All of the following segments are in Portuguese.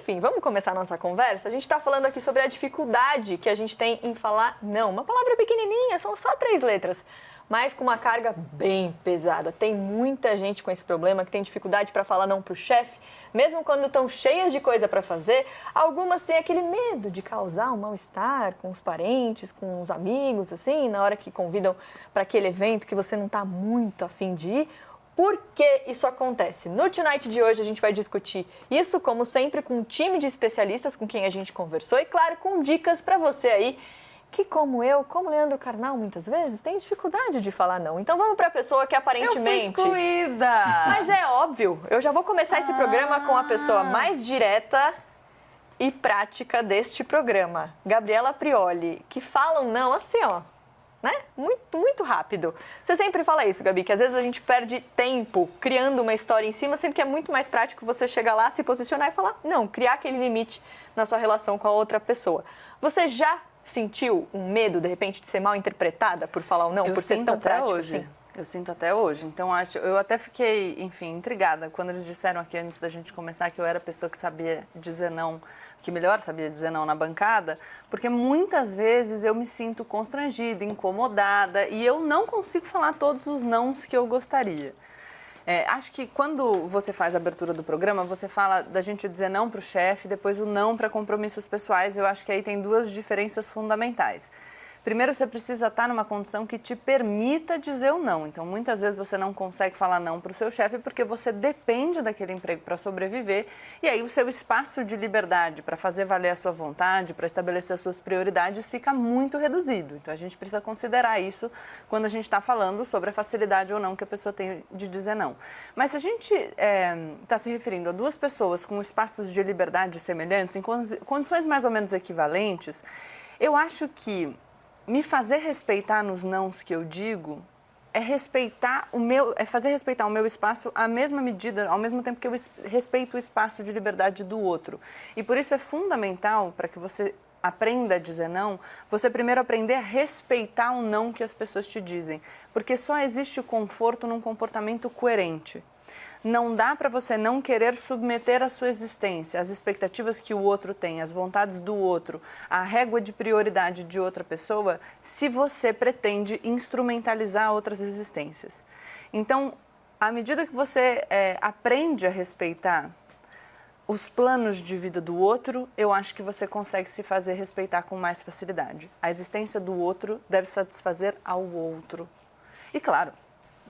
enfim, vamos começar a nossa conversa? A gente está falando aqui sobre a dificuldade que a gente tem em falar não. Uma palavra pequenininha, são só 3 letras, mas com uma carga bem pesada. Tem muita gente com esse problema que tem dificuldade para falar não para o chefe, mesmo quando estão cheias de coisa para fazer. Algumas têm aquele medo de causar um mal-estar com os parentes, com os amigos, assim, na hora que convidam para aquele evento que você não está muito afim de ir. Por que isso acontece? No Tonight de hoje a gente vai discutir isso, como sempre, com um time de especialistas com quem a gente conversou e, claro, com dicas para você aí que, como eu, como Leandro Carnal, muitas vezes, tem dificuldade de falar não. Então vamos para a pessoa que aparentemente... Eu fui excluída! Mas é óbvio, eu já vou começar esse programa com a pessoa mais direta e prática deste programa, Gabriela Prioli, que fala um não assim, ó, né? Muito, muito rápido. Você sempre fala isso, Gabi, que às vezes a gente perde tempo criando uma história em cima, sendo que é muito mais prático você chegar lá, se posicionar e falar não, criar aquele limite na sua relação com a outra pessoa. Você já sentiu um medo, de repente, de ser mal interpretada por falar ou não, por ser tão prático assim? Eu sinto até hoje. Então, eu até fiquei, enfim, intrigada quando eles disseram aqui antes da gente começar que eu era a pessoa que sabia dizer não, que melhor sabia dizer não na bancada, porque muitas vezes eu me sinto constrangida, incomodada e eu não consigo falar todos os nãos que eu gostaria. Acho que quando você faz a abertura do programa, você fala da gente dizer não para o chefe, depois o não para compromissos pessoais. Eu acho que aí tem 2 diferenças fundamentais. Primeiro, você precisa estar numa condição que te permita dizer o não. Então, muitas vezes você não consegue falar não para o seu chefe porque você depende daquele emprego para sobreviver e aí o seu espaço de liberdade para fazer valer a sua vontade, para estabelecer as suas prioridades fica muito reduzido. Então, a gente precisa considerar isso quando a gente está falando sobre a facilidade ou não que a pessoa tem de dizer não. Mas se a gente está se referindo a 2 pessoas com espaços de liberdade semelhantes, em condições mais ou menos equivalentes, eu acho que me fazer respeitar nos nãos que eu digo é fazer respeitar o meu espaço à mesma medida, ao mesmo tempo que eu respeito o espaço de liberdade do outro. E por isso é fundamental, para que você aprenda a dizer não, você primeiro aprender a respeitar o não que as pessoas te dizem. Porque só existe o conforto num comportamento coerente. Não dá para você não querer submeter a sua existência, as expectativas que o outro tem, as vontades do outro, a régua de prioridade de outra pessoa, se você pretende instrumentalizar outras existências. Então, à medida que você aprende a respeitar os planos de vida do outro, eu acho que você consegue se fazer respeitar com mais facilidade. A existência do outro deve satisfazer ao outro. E claro,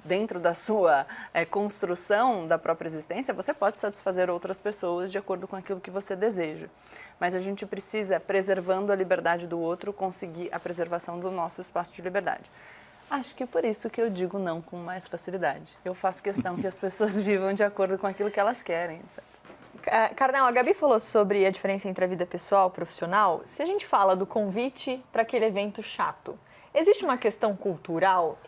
dentro da sua construção da própria existência, você pode satisfazer outras pessoas de acordo com aquilo que você deseja. Mas a gente precisa, preservando a liberdade do outro, conseguir a preservação do nosso espaço de liberdade. Acho que é por isso que eu digo não com mais facilidade. Eu faço questão que as pessoas vivam de acordo com aquilo que elas querem, sabe? Carnal, a Gabi falou sobre a diferença entre a vida pessoal e profissional. Se a gente fala do convite para aquele evento chato, existe uma questão cultural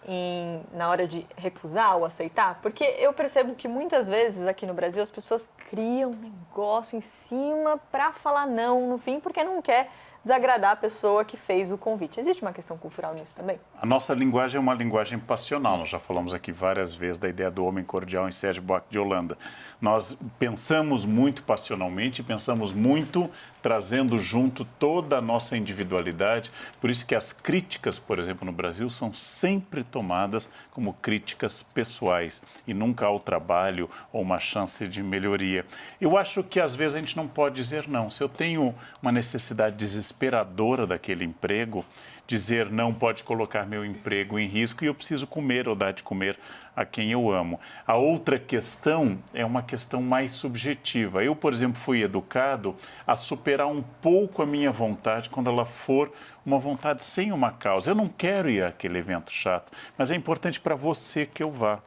na hora de recusar ou aceitar? Porque eu percebo que muitas vezes aqui no Brasil as pessoas criam um negócio em cima para falar não no fim, porque não quer desagradar a pessoa que fez o convite. Existe uma questão cultural nisso também? A nossa linguagem é uma linguagem passional. Nós já falamos aqui várias vezes da ideia do homem cordial em Serge Bock de Holanda. Nós pensamos muito passionalmente, pensamos muito trazendo junto toda a nossa individualidade. Por isso que as críticas, por exemplo, no Brasil, são sempre tomadas como críticas pessoais e nunca ao trabalho ou uma chance de melhoria. Eu acho que às vezes a gente não pode dizer não. Se eu tenho uma necessidade desesperadora daquele emprego, dizer não pode colocar meu emprego em risco e eu preciso comer ou dar de comer a quem eu amo. A outra questão é uma questão mais subjetiva. Eu, por exemplo, fui educado a superar um pouco a minha vontade quando ela for uma vontade sem uma causa. Eu não quero ir àquele evento chato, mas é importante para você que eu vá.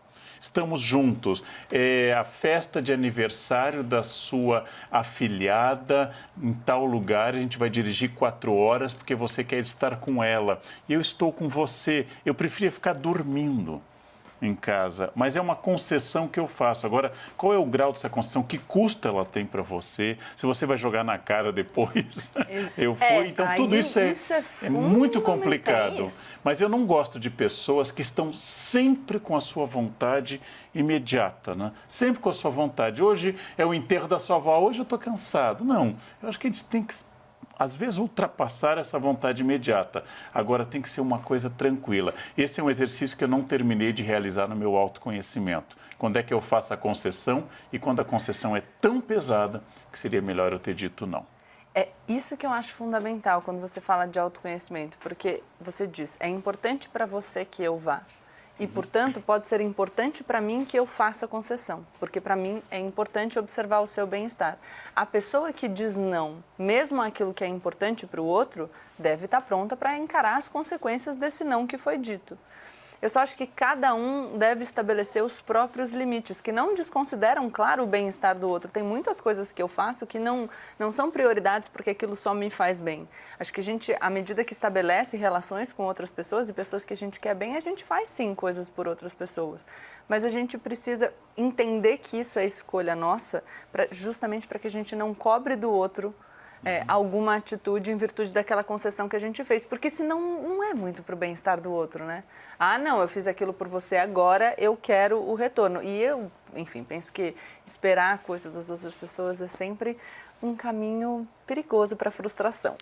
Estamos juntos. É a festa de aniversário da sua afilhada em tal lugar. A gente vai dirigir 4 horas porque você quer estar com ela. E eu estou com você. Eu preferia ficar dormindo. em casa, mas é uma concessão que eu faço. Agora, qual é o grau dessa concessão? Que custo ela tem para você? Se você vai jogar na cara depois, eu fui. Então, tudo isso é muito complicado. Mas eu não gosto de pessoas que estão sempre com a sua vontade imediata, né? Sempre com a sua vontade. Hoje é o enterro da sua avó, hoje eu estou cansado. Não, eu acho que a gente tem que, às vezes, ultrapassar essa vontade imediata. Agora tem que ser uma coisa tranquila. Esse é um exercício que eu não terminei de realizar no meu autoconhecimento. Quando é que eu faço a concessão e quando a concessão é tão pesada que seria melhor eu ter dito não. É isso que eu acho fundamental quando você fala de autoconhecimento, porque você diz, é importante para você que eu vá. E, portanto, pode ser importante para mim que eu faça concessão, porque para mim é importante observar o seu bem-estar. A pessoa que diz não, mesmo aquilo que é importante para o outro, deve estar pronta para encarar as consequências desse não que foi dito. Eu só acho que cada um deve estabelecer os próprios limites, que não desconsideram, claro, o bem-estar do outro. Tem muitas coisas que eu faço que não são prioridades porque aquilo só me faz bem. Acho que a gente, à medida que estabelece relações com outras pessoas e pessoas que a gente quer bem, a gente faz sim coisas por outras pessoas. Mas a gente precisa entender que isso é escolha nossa, justamente para que a gente não cobre do outro alguma atitude em virtude daquela concessão que a gente fez, porque senão não é muito para o bem-estar do outro, né? Ah, não, eu fiz aquilo por você, agora eu quero o retorno. E eu, enfim, penso que esperar a coisa das outras pessoas é sempre um caminho perigoso para a frustração.